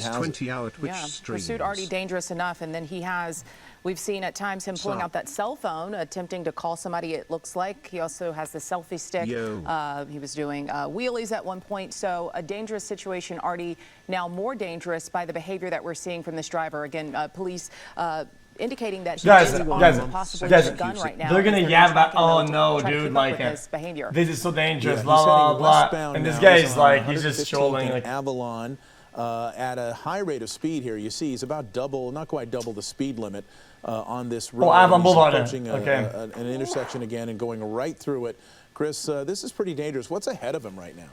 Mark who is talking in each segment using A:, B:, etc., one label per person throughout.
A: his 20-hour Twitch streams.
B: Pursuit already dangerous enough, and then we've seen at times him pulling out that cell phone, attempting to call somebody, it looks like. He also has the selfie stick. He was doing wheelies at one point, so a dangerous situation, already now more dangerous by the behavior that we're seeing from this driver. Again, police indicating that he is possibly with a gun right now.
C: They're gonna yab about, oh no, dude, like this is so dangerous, blah blah blah. And this guy's like, he's just trolling. Like
D: Avalon at a high rate of speed here. You see, he's about double, not quite double the speed limit on this road.
C: Oh, Avalon Boulevard.
D: Approaching an intersection again and going right through it. Chris, this is pretty dangerous. What's ahead of him right now?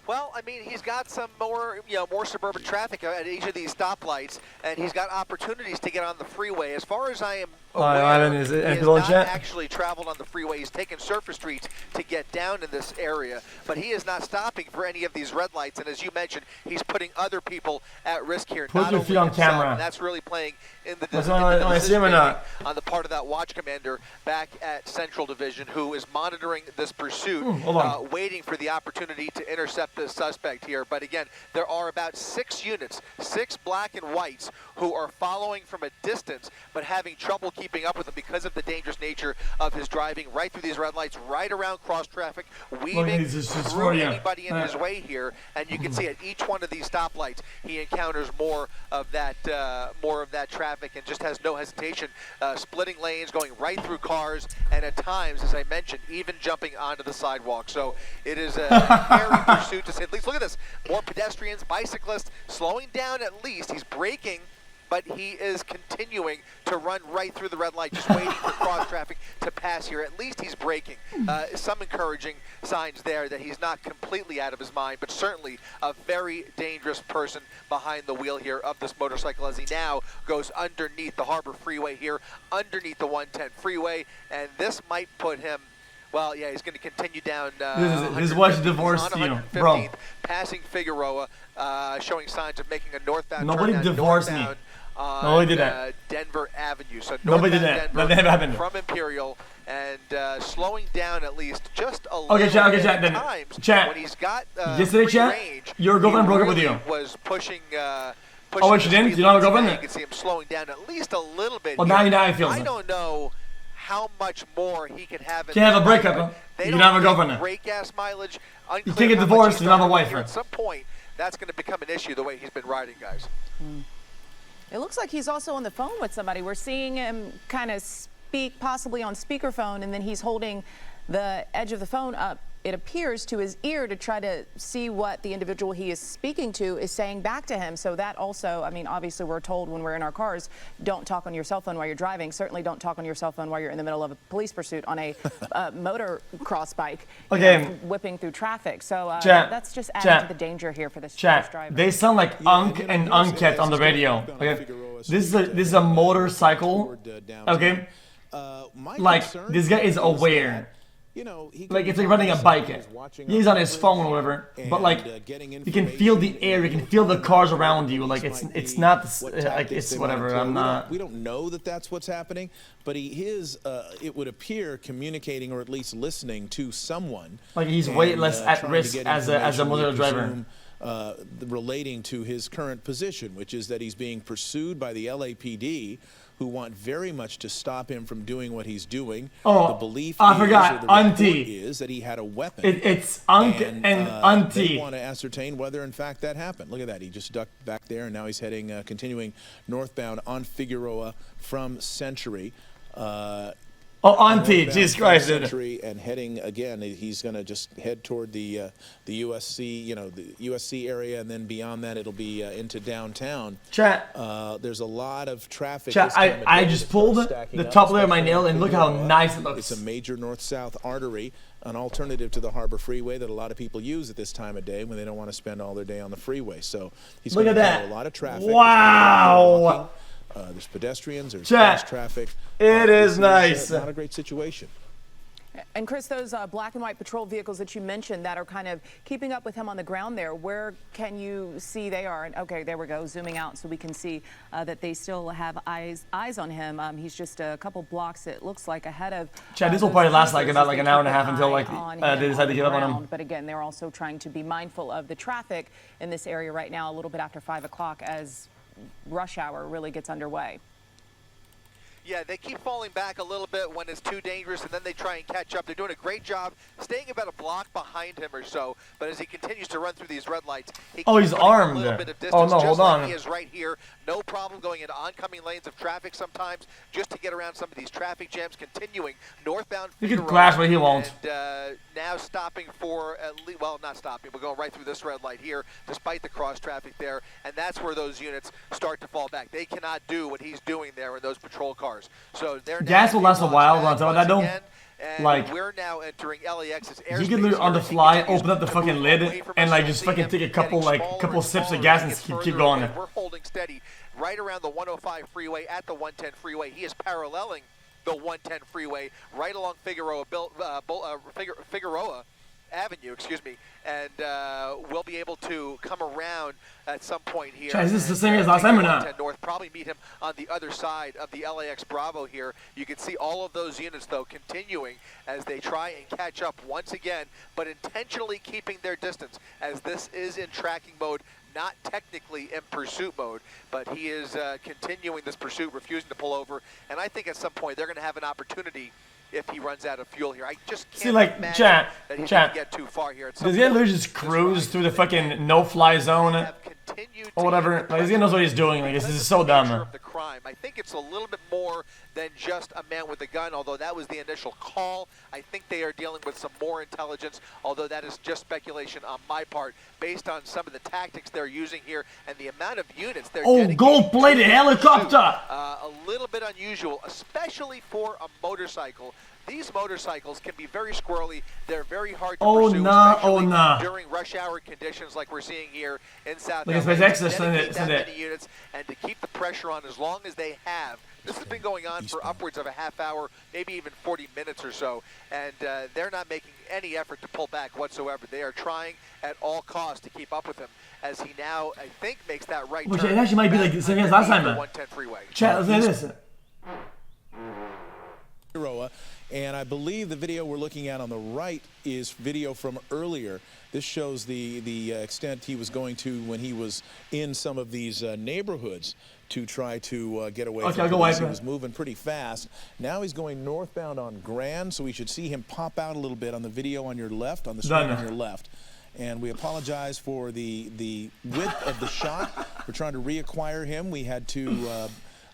E: Well, I mean, he's got some more, more suburban traffic at each of these stoplights, and he's got opportunities to get on the freeway. As far as I am aware, he has not actually traveled on the freeway. He's taken surface streets to get down in this area, but he is not stopping for any of these red lights. And as you mentioned, he's putting other people at risk here.
C: Put your feet on camera.
E: And that's really playing in the decision on the part of that watch commander back at Central Division, who is monitoring this pursuit, waiting for the opportunity to intercept the suspect here. But again, there are about 6 units, 6 black and whites, who are following from a distance, but having trouble keeping up with him because of the dangerous nature of his driving right through these red lights, right around cross traffic, weaving through anybody in his way here. And you can see at each one of these stoplights, he encounters more of that traffic, and just has no hesitation, splitting lanes, going right through cars, and at times, as I mentioned, even jumping onto the sidewalk. So it is a hairy pursuit, to say the least. Look at this, more pedestrians, bicyclists, slowing down at least. He's braking, but he is continuing to run right through the red light, just waiting for cross traffic to pass here. At least he's braking. Some encouraging signs there that he's not completely out of his mind, but certainly a very dangerous person behind the wheel here of this motorcycle, as he now goes underneath the Harbor Freeway here, underneath the 110 freeway, and this might put him, well, yeah, he's going to continue down.
C: His wife divorced you, bro.
E: Passing Figueroa, showing signs of making a northbound
C: Nobody divorced me. Nobody did that.
E: Denver Avenue. So
C: nobody did that. That never happened.
E: From Imperial, and slowing down at least just a little
C: bit
E: at times when he's got
C: yesterday, chat,
E: range,
C: your girlfriend broke up with you.
E: Was pushing.
C: Oh, wait, she didn't? You don't have a girlfriend?
E: You can see him slowing down at least a little bit.
C: Well, now you know how he feels.
E: I don't know how much more he can have.
C: You can't have a breakup, huh? You don't have a girlfriend now.
E: Great gas mileage.
C: You can't get divorced. You don't have a wife.
E: At some point, that's going to become an issue the way he's been riding, guys.
B: It looks like he's also on the phone with somebody. We're seeing him kind of speak, possibly on speakerphone, and then he's holding the edge of the phone up, it appears, to his ear to try to see what the individual he is speaking to is saying back to him. So that also, I mean, obviously we're told when we're in our cars, don't talk on your cell phone while you're driving. Certainly don't talk on your cell phone while you're in the middle of a police pursuit on a motocross bike, whipping through traffic. So that's just adding to the danger here for this driver.
C: They sound like Unk and Unket on the radio. Okay, this is a motorcycle. Okay, like this guy is aware. Like it's like running a bike. He's on his phone or whatever, but like you can feel the air, you can feel the cars around you. Like it's not like it's whatever. I'm not.
D: We don't know that that's what's happening, but he is. It would appear communicating or at least listening to someone.
C: Like he's way less at risk as a motor driver.
D: Relating to his current position, which is that he's being pursued by the LAPD, who want very much to stop him from doing what he's doing.
C: Oh,
D: the belief
C: is
D: that he had a weapon.
C: It's Unk and Auntie.
D: They want to ascertain whether, in fact, that happened. Look at that. He just ducked back there, and now he's heading, continuing northbound on Figueroa from Century.
C: Oh, Auntie, Jesus Christ.
D: And heading again, he's going to just head toward the USC, the USC area, and then beyond that, it'll be into downtown.
C: Chat.
D: There's a lot of traffic.
C: Chat, I just pulled the top layer of my nail, and look how nice it looks.
D: It's a major north-south artery, an alternative to the Harbor Freeway that a lot of people use at this time of day when they don't want to spend all their day on the freeway. So he's going to have a lot of traffic.
C: Wow.
D: There's pedestrians, there's fast traffic.
C: It is nice.
D: Not a great situation.
B: And Chris, those black and white patrol vehicles that you mentioned that are kind of keeping up with him on the ground there, where can you see they are? And okay, there we go, zooming out so we can see that they still have eyes on him. He's just a couple blocks, it looks like, ahead of...
C: Chad, this will probably last like about like an hour and a half until like they decide to give up on him.
B: But again, they're also trying to be mindful of the traffic in this area right now, a little bit after 5 o'clock as rush hour really gets underway.
E: Yeah, they keep falling back a little bit when it's too dangerous, and then they try and catch up. They're doing a great job staying about a block behind him or so, but as he continues to run through these red lights, he
C: he's armed.
E: A little bit of distance,
C: oh, no, hold on.
E: Like he is right here. No problem going into oncoming lanes of traffic sometimes just to get around some of these traffic jams, continuing northbound.
C: He could crash, but he won't.
E: And now stopping for, well, not stopping, but going right through this red light here, despite the cross traffic there, and that's where those units start to fall back. They cannot do what he's doing there in those patrol cars. So they're
C: gas will last a while, but on that though, like
E: we're now entering LAX's airspace.
C: You can literally on the fly open up the fucking lid and like just fucking take a couple sips of gas and keep going.
E: We're holding steady right around the 105 freeway at the 110 freeway. He is paralleling the 110 freeway right along Figueroa Avenue, excuse me, and we'll be able to come around at some point here.
C: Is this the same as last time or not?
E: North, probably meet him on the other side of the LAX Bravo here. You can see all of those units, though, continuing as they try and catch up once again, but intentionally keeping their distance, as this is in tracking mode, not technically in pursuit mode, but he is continuing this pursuit, refusing to pull over, and I think at some point they're going to have an opportunity if he runs out of fuel here. I just can't imagine that he's going to get too far here.
C: Does he literally just cruise through the fucking no-fly zone or whatever? Like, he knows what he's doing. Like, this is so dumb.
E: The crime. I think it's a little bit more than just a man with a gun, although that was the initial call. I think they are dealing with some more intelligence, although that is just speculation on my part, based on some of the tactics they're using here and the amount of units they're dedicating.
C: Gold-plated helicopter!
E: A little bit unusual, especially for a motorcycle. These motorcycles can be very squirrely. They're very hard to pursue, especially during rush hour conditions like we're seeing here in South LA. Many units, and to keep the pressure on as long as they have. This has been going on for upwards of a half hour, maybe even 40 minutes or so, and they're not making any effort to pull back whatsoever. They are trying at all costs to keep up with him, as he now, I think, makes that right turn.
C: It actually might be like the same as last time.
E: 110 freeway.
C: Chat, let's look at
D: this. And I believe the video we're looking at on the right is video from earlier. This shows the extent he was going to when he was in some of these neighborhoods to try to get away from police. He was moving pretty fast. Now he's going northbound on Grand, so we should see him pop out a little bit on the video on your left, on the screen on your left. And we apologize for the width of the shot. We're trying to reacquire him. We had to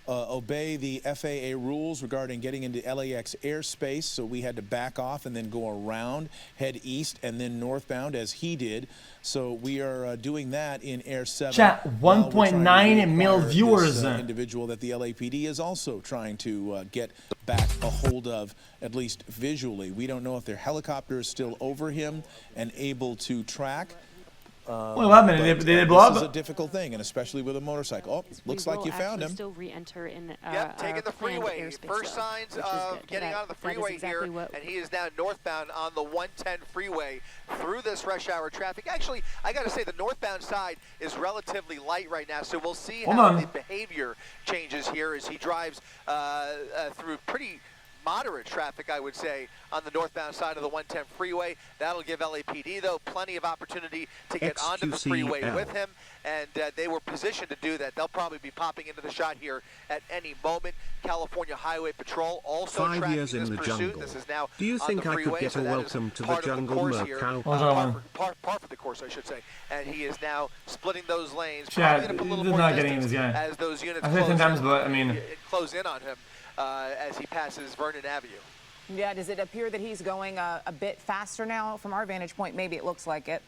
D: obey the FAA rules regarding getting into LAX airspace, so we had to back off and then go around, head east, and then northbound as he did. So we are doing that in Air 7.
C: Chat, 1.9 million viewers.
D: Individual that the LAPD is also trying to get back a hold of, at least visually. We don't know if their helicopter is still over him and able to track.
C: Well, wait a minute, did they blow up?
D: This is a difficult thing, and especially with a motorcycle. Oh, looks like you found him.
F: Still re-enter in,
E: yep, taking the freeway. First signs of getting onto the freeway here, and he is now northbound on the 110 freeway through this rush hour traffic. Actually, I got to say the northbound side is relatively light right now, so we'll see how the behavior changes here as he drives through pretty moderate traffic, I would say, on the northbound side of the 110 freeway. That'll give LAPD, though, plenty of opportunity to get onto the freeway with him, and they were positioned to do that. They'll probably be popping into the shot here at any moment. California Highway Patrol also tracking this pursuit. This is now
A: Do you think I could get a welcome to the jungle, Murkow?
E: Par for the course, I should say. And he is now splitting those lanes.
C: Chad, this is not getting in this guy.
E: As those units close in on him. As he passes Vernon Avenue.
B: Yeah, does it appear that he's going a bit faster now? From our vantage point, maybe it looks like it.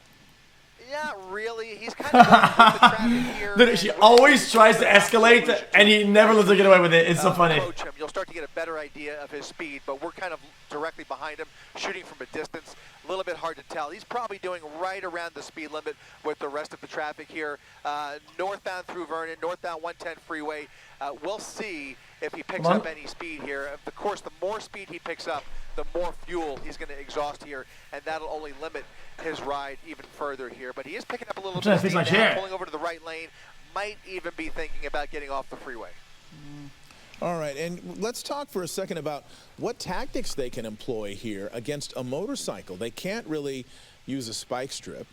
E: Not really. He's kind of going with the traffic here.
C: Dude, she always tries to escalate, and he never lets her get away with it. It's so funny.
E: Approach him. You'll start to get a better idea of his speed, but we're kind of directly behind him, shooting from a distance. A little bit hard to tell. He's probably doing right around the speed limit with the rest of the traffic here. Northbound through Vernon, northbound 110 freeway. We'll see if he picks up any speed here. Of course, the more speed he picks up, the more fuel he's going to exhaust here, and that'll only limit his ride even further here. But he is picking up a little bit of speed now, pulling over to the right lane, might even be thinking about getting off the freeway.
D: All right, and let's talk for a second about what tactics they can employ here against a motorcycle. They can't really use a spike strip,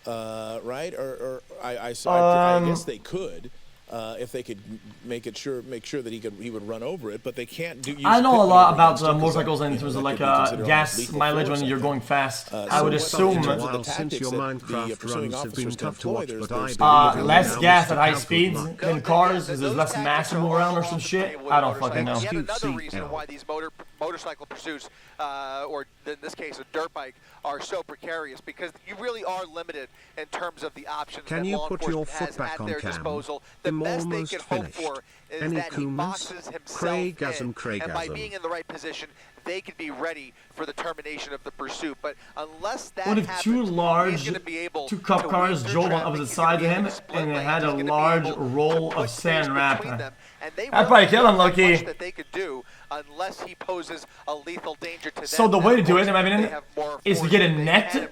D: right? Or I guess they could. If they could make sure that he would run over it, but they can't do.
C: I know a lot about motorcycles in terms of like gas mileage when you're going fast. I would assume
A: since your Minecraft runs have been tough to watch, but
C: less gas at high speeds in cars because there's less mass to move around or some shit. I don't fucking know.
E: Yet another reason why these motorcycle pursuits, or in this case a dirt bike, are so precarious, because you really are limited in terms of the options that law enforcement has at their disposal. The best they can hope for is that he boxes himself in, and by being in the right position, they could be ready for the termination of the pursuit. But unless that happens, he's going to be able
C: two cop cars drove on opposite sides of him, and it had a large roll of sand wrap. I'd probably kill him, Loki.
E: That they could do unless he poses a lethal danger to them.
C: So the way to do it, in my opinion, is to get a net.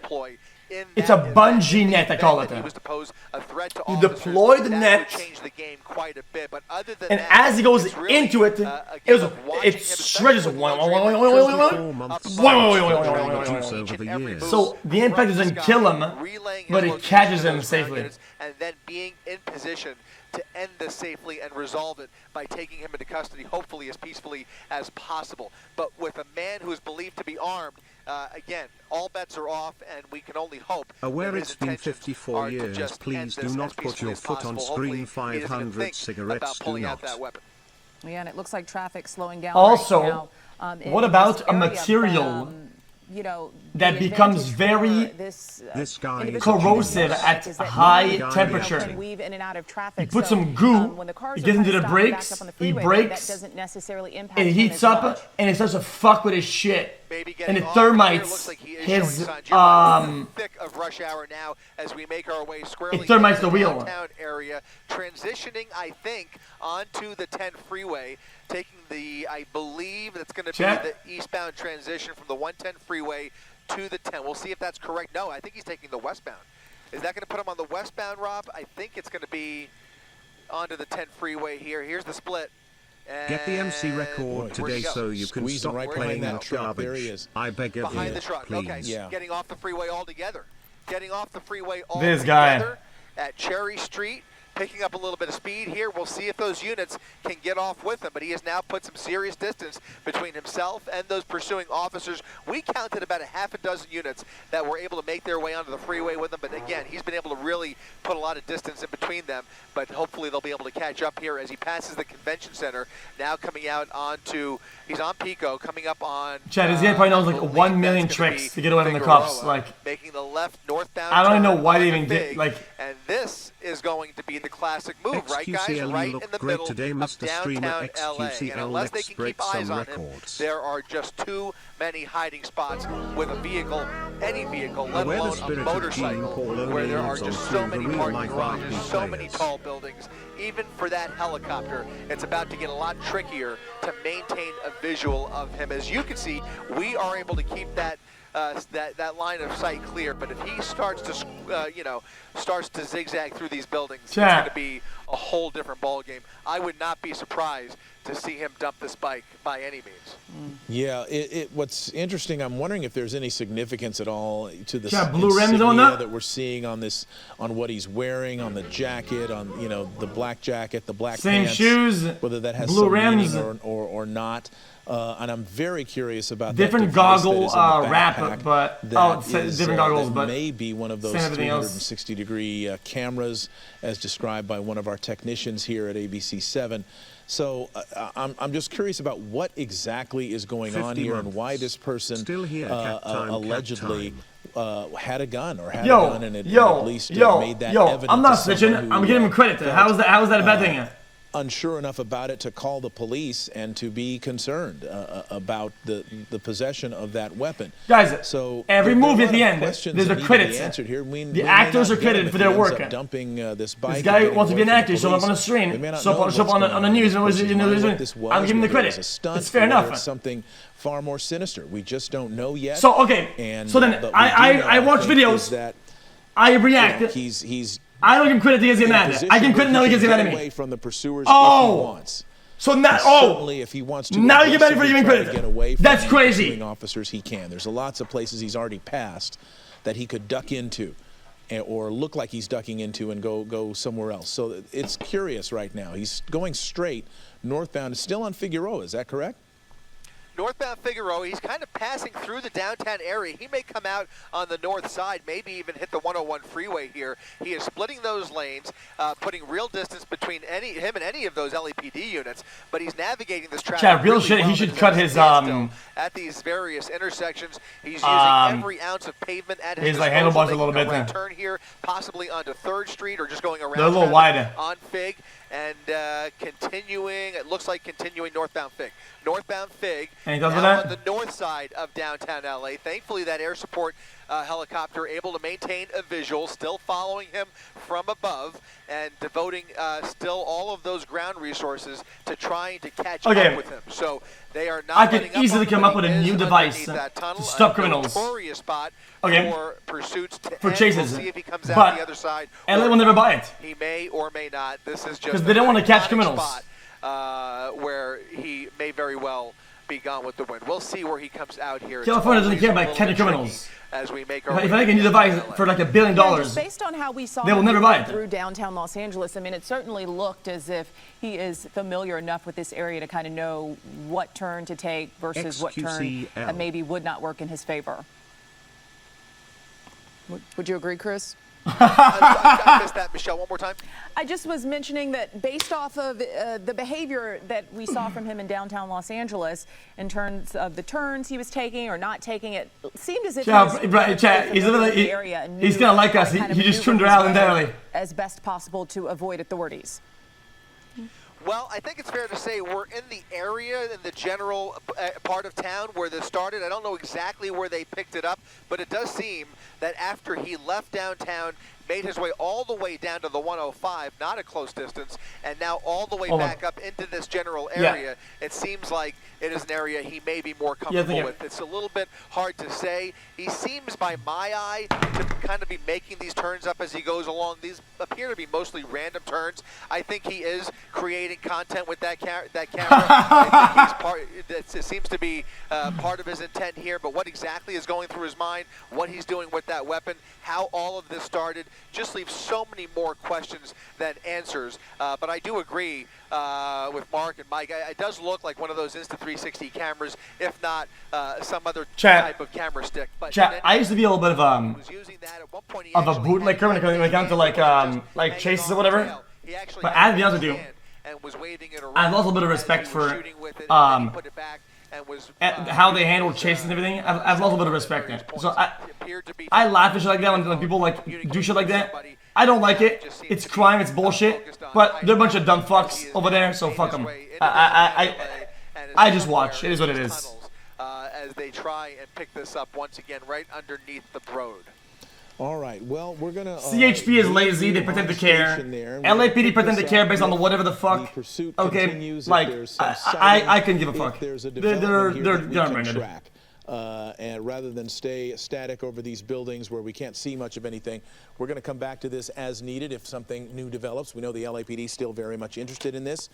C: It's a bungee net, I call it. You deploy the net, and as he goes into it, it stretches. So the impact doesn't kill him, but it catches him safely.
E: And then being in position to end this safely and resolve it by taking him into custody, hopefully as peacefully as possible. But with a man who is believed to be armed, again, all bets are off, and we can only hope.
A: Aware it's been 54 years, please do not put your foot on screen. 500 cigarettes, do not.
B: Yeah, and it looks like traffic slowing down.
C: Also,
B: right now,
C: what about a material
B: you know,
C: that becomes very corrosive at high temperature? You put some goo, he gets into the brakes, he brakes, it heats up, and it starts to fuck with his shit. And it termites his,
E: thick of rush hour now as we make our way squarely
C: it termites the wheel.
E: Downtown area, transitioning, I think, onto the 10 freeway, taking the, I believe that's going to be the eastbound transition from the 110 freeway to the 10. We'll see if that's correct. No, I think he's taking the westbound. Is that going to put him on the westbound, Rob? I think it's going to be onto the 10 freeway here. Here's the split.
A: Get the MC record today so you can stop playing that garbage. I beg of you,
E: behind the truck.
A: please.
E: Okay, getting off the freeway altogether. Getting off the freeway
C: this guy
E: at Cherry Street. Picking up a little bit of speed here. We'll see if those units can get off with him, but he has now put some serious distance between himself and those pursuing officers. We counted about a half a dozen units that were able to make their way onto the freeway with him, but again, he's been able to really put a lot of distance in between them, but hopefully they'll be able to catch up here as he passes the convention center, now coming out onto, he's on Pico, coming up on...
C: Chad, this guy probably knows like 1 million tricks to get away from the cops. Like,
E: making the left northbound.
C: I don't even know why they even did, like...
E: And this is going to be the classic move, right, guys? Right in the middle
A: today,
E: of downtown LA. And unless they can keep eyes on him, there are just too many hiding spots with a vehicle, any vehicle, let alone a motorcycle, where there are just so many parking garages, so many tall buildings. Even for that helicopter, it's about to get a lot trickier to maintain a visual of him. As you can see, we are able to keep that that line of sight clear, but if he starts to, starts to zigzag through these buildings, it's going to be a whole different ball game. I would not be surprised to see him dump this bike by any means.
D: Yeah, what's interesting, I'm wondering if there's any significance at all to the
C: blue rims on
D: that we're seeing on this, on what he's wearing, on the jacket, on the black jacket, the black pants,
C: shoes,
D: whether that has
C: blue
D: some
C: rims
D: meaning or not. And I'm very curious about
C: different goggle wrap, but different goggles, but
D: may be one of those 360-degree cameras, as described by one of our technicians here at ABC7. So I'm just curious about what exactly is going on here and why this person allegedly had a gun or had a gun and at least made that evident.
C: I'm not snitching. I'm giving him credit. How is that a bad thing?
D: unsure enough about it to call the police and to be concerned about the possession of that weapon.
C: Guys,
D: so
C: every movie at the end, there's a credits. The actors are credited for their work.
D: This
C: guy wants to be an actor, show up on the screen, show up on the news, I'm giving the credit. It's fair enough.
D: Something far more sinister. We just don't know yet.
C: So, okay, so then I watch videos, I react. I don't give him credit because he's mad. I give him credit now because he's mad at me.
D: From the pursuers
C: so now,
D: if he wants to,
C: now you get mad for giving credit. That's crazy.
D: Officers, he can. There's lots of places he's already passed that he could duck into, or look like he's ducking into and go somewhere else. So it's curious right now. He's going straight northbound, still on Figueroa. Is that correct?
E: Northbound Figueroa, he's kind of passing through the downtown area. He may come out on the north side, maybe even hit the 101 freeway here. He is splitting those lanes, putting real distance between him and any of those LAPD units, but he's navigating this traffic.
C: Real really shit, well. He should cut his,
E: at these various intersections. He's using every ounce of pavement at his disposal.
C: Handlebars a little bit
E: there. Turn here, possibly onto 3rd Street, or just going around.
C: They're a little wider.
E: On Fig, and continuing, it looks like continuing northbound Fig. Northbound Fig,
C: and he does
E: now on the north side of downtown LA. Thankfully, that air support helicopter able to maintain a visual, still following him from above, and devoting still all of those ground resources to trying to catch up with him. So they are not.
C: I could easily come up with a new device to stop criminals.
E: Spot for pursuits
C: for chases.
E: We'll see if he comes out the other side.
C: LA will never buy it.
E: He may or may not. This is just
C: because they don't want to catch criminals.
E: Where he may very well be gone with the wind. We'll see where he comes out here.
C: California doesn't care about catching criminals.
E: As we make our
C: if I make a new device for like $1 billion,
B: based on how we saw
C: they will never buy it.
B: Through downtown Los Angeles, I mean, it certainly looked as if he is familiar enough with this area to kind of know what turn to take versus what turn maybe would not work in his favor. Would you agree, Chris?
E: I missed that, Michelle. One more time.
B: I just was mentioning that based off of the behavior that we saw from him in downtown Los Angeles, in terms of the turns he was taking or not taking, it seemed as if
C: he's gonna like us. He just turned around entirely
B: as best possible to avoid authorities.
E: Well, I think it's fair to say we're in the area, in the general part of town where this started. I don't know exactly where they picked it up, but it does seem that after he left downtown, made his way all the way down to the 105, not a close distance, and now all the way back up into this general area, it seems like it is an area he may be more comfortable with. It's a little bit hard to say. He seems, by my eye, to kind of be making these turns up as he goes along. These appear to be mostly random turns. I think he is creating content with that camera. I think it seems to be part of his intent here, but what exactly is going through his mind, what he's doing with that weapon, how all of this started, just leaves so many more questions than answers. But I do agree with Mark and Mike. It does look like one of those Insta360 cameras, if not some other type of camera stick. But
C: I used to be a little bit of a bootlegger when it comes to like chases or whatever. But I have to be honest with you, I've lost a little bit of respect for how they handle chases and everything. I've lost a bit of respect there. So I laugh at shit like that when people like do shit like that. I don't like it. It's crime. It's bullshit. But they're a bunch of dumb fucks over there, so fuck them. I just watch. It is what it is.
E: As they try and pick this up once again right underneath the road.
D: All right. Well, we're gonna.
C: CHP is lazy. They pretend to care. LAPD pretend to care based on whatever the fuck. Okay, like I couldn't give a fuck. They're
D: and rather than stay static over these buildings where we can't see much of anything, we're going to come back to this as needed if something new develops. We know the LAPD is still very much interested in this.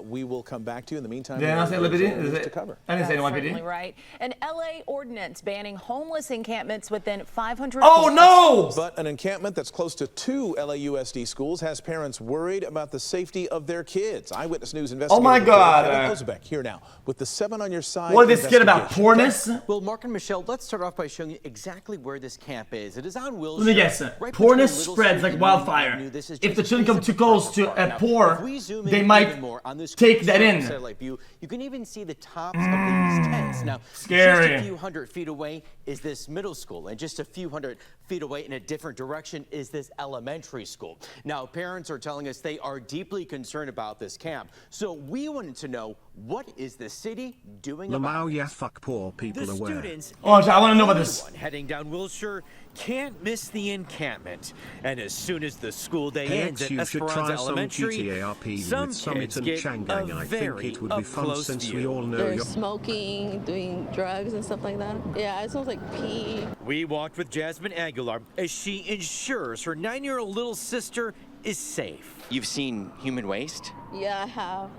D: We will come back to you. In the meantime,
C: did I not say LAPD?
D: To cover.
C: I didn't say LAPD.
B: Right. An LA ordinance banning homeless encampments within 500
C: Oh, no!
D: But an encampment that's close to 2 LAUSD schools has parents worried about the safety of their kids. Eyewitness News investigator.
C: Oh, my God.
D: Here now with the 7 on your side.
C: What are they scared about? Poorness?
F: Well, Mark and Michelle, let's start off by showing you exactly where this camp is. It is on Wilshire.
C: Let me guess.
F: Right
C: Poorness
F: between Little
C: spreads
F: Street
C: like
F: and
C: wildfire.
F: Avenue. This is
C: If the
F: just
C: children come too close to a
F: Now,
C: poor,
F: if we zoom
C: they
F: in
C: might
F: even more on this
C: take that in.
F: satellite view, you can even see the tops of these tents. Now,
C: Scary.
F: just a few hundred feet away is this middle school, and just a few hundred feet away in a different direction is this elementary school. Now, parents are telling us they are deeply concerned about this camp. So we wanted to know, what is the city doing about it?
A: Yeah, fuck poor people
G: The
A: aware.
G: students
C: Oh, I want to know about this.
G: heading down Wilshire can't miss the encampment. And as soon as the school day
A: Hey,
G: ends
A: X,
G: at
A: you should try
G: Esperanza
A: some
G: Elementary,
A: GTARP
G: some
A: with Summit
G: kids
A: and
G: get
A: Changang.
G: a
A: I think
G: very
A: it would be fun
G: up-close
A: since
G: view.
A: we all know
H: They're
A: you're...
H: smoking, doing drugs and stuff like that. Yeah, it smells like pee.
G: We walked with Jasmine Aguilar as she ensures her 9-year-old little sister is safe.
F: You've seen human waste?
H: Yeah, I have.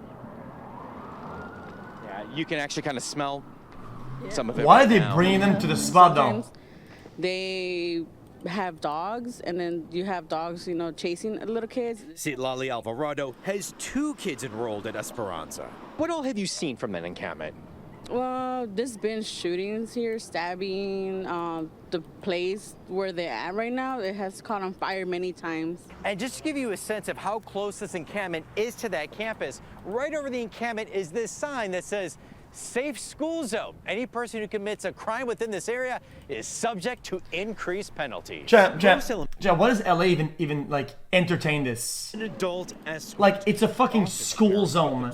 F: Yeah, you can actually kind of smell some of it.
C: Why
F: right
C: are they
F: now.
C: bringing them to the spot though?
H: Sometimes they have dogs, and then you have dogs, you know, chasing little kids.
G: Citlali Alvarado has 2 kids enrolled at Esperanza.
F: What all have you seen from that encampment?
H: Well, there's been shootings here, stabbing. The place where they're at right now, it has caught on fire many times.
F: And just to give you a sense of how close this encampment is to that campus, right over the encampment is this sign that says, "Safe School Zone. Any person who commits a crime within this area is subject to increased penalties."
C: Chat, what does LA even like entertain this?
G: An adult escort.
C: Like, it's a fucking school zone.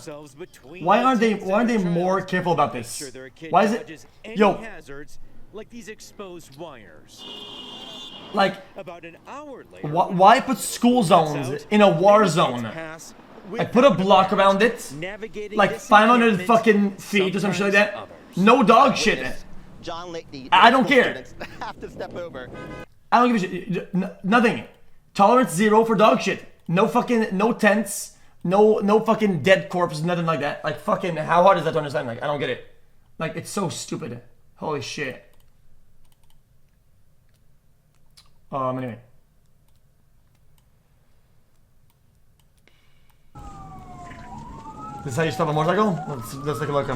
C: Why aren't they more careful about this? Why is it, yo,
G: hazards like these exposed wires.
C: like,
G: About an hour later,
C: why put school zones in a war zone? Like, put a block around it, like 500 fucking feet or some shit like that. No dog shit.
I: John Lately,
C: I don't care.
I: have to step over.
C: I don't give a shit. Nothing. Tolerance 0 for dog shit. No fucking, no tents. No fucking dead corpses, nothing like that. Like, fucking, how hard is that to understand? Like, I don't get it. Like, it's so stupid. Holy shit. Anyway. This is how you stop a motorcycle? Let's take a look.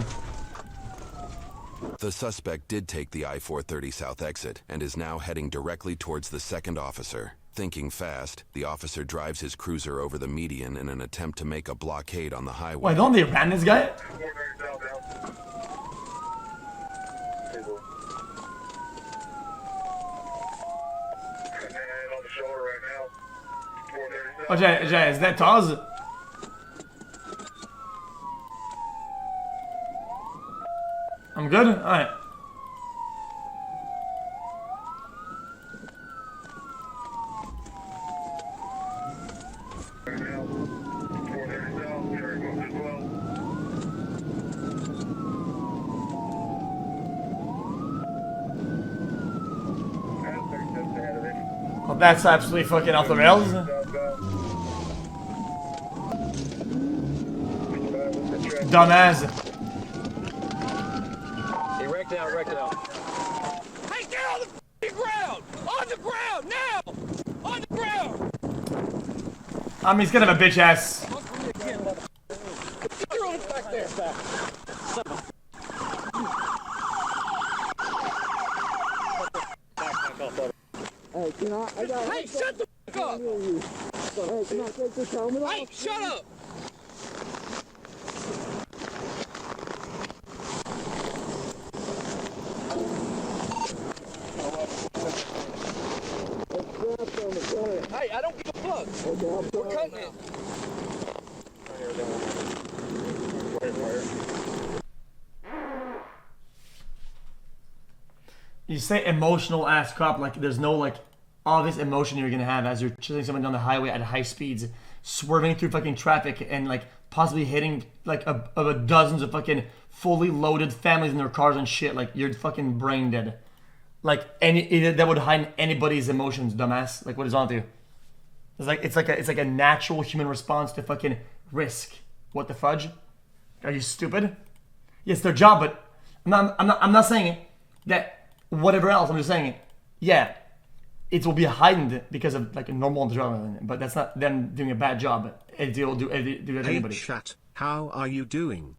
J: The suspect did take the I-430 South exit and is now heading directly towards the second officer. Thinking fast, the officer drives his cruiser over the median in an attempt to make a blockade on the highway.
C: Wait, don't they ran this guy? Oh, Jay, is that Taz? I'm good? Alright. Well, that's absolutely fucking off the rails. Dumbass.
K: He wrecked out, wrecked out.
G: Hey, get on the ground! On the ground, now! On the ground!
C: I mean, he's kind of a bitch ass.
K: Back there, back.
L: Hey, you know, I got.
G: Hey, shut the f up!
L: Hey, come on, take this helmet off.
G: Hey, shut up! Hey, I don't give a fuck. We're cutting it.
C: You say emotional ass cop, like there's no like obvious emotion you're gonna have as you're chasing someone down the highway at high speeds, swerving through fucking traffic and like possibly hitting like a dozens of fucking fully loaded families in their cars and shit. Like you're fucking brain dead. Like that would hide anybody's emotions, dumbass. Like what is on with you? It's like a natural human response to fucking risk. What the fudge? Are you stupid? Yes, their job, but I'm not saying it that. Whatever else, I'm just saying it. Yeah, it will be heightened because of like a normal adrenaline, but that's not them doing a bad job. It will do that to
A: Hey
C: anybody.
A: chat, how are you doing?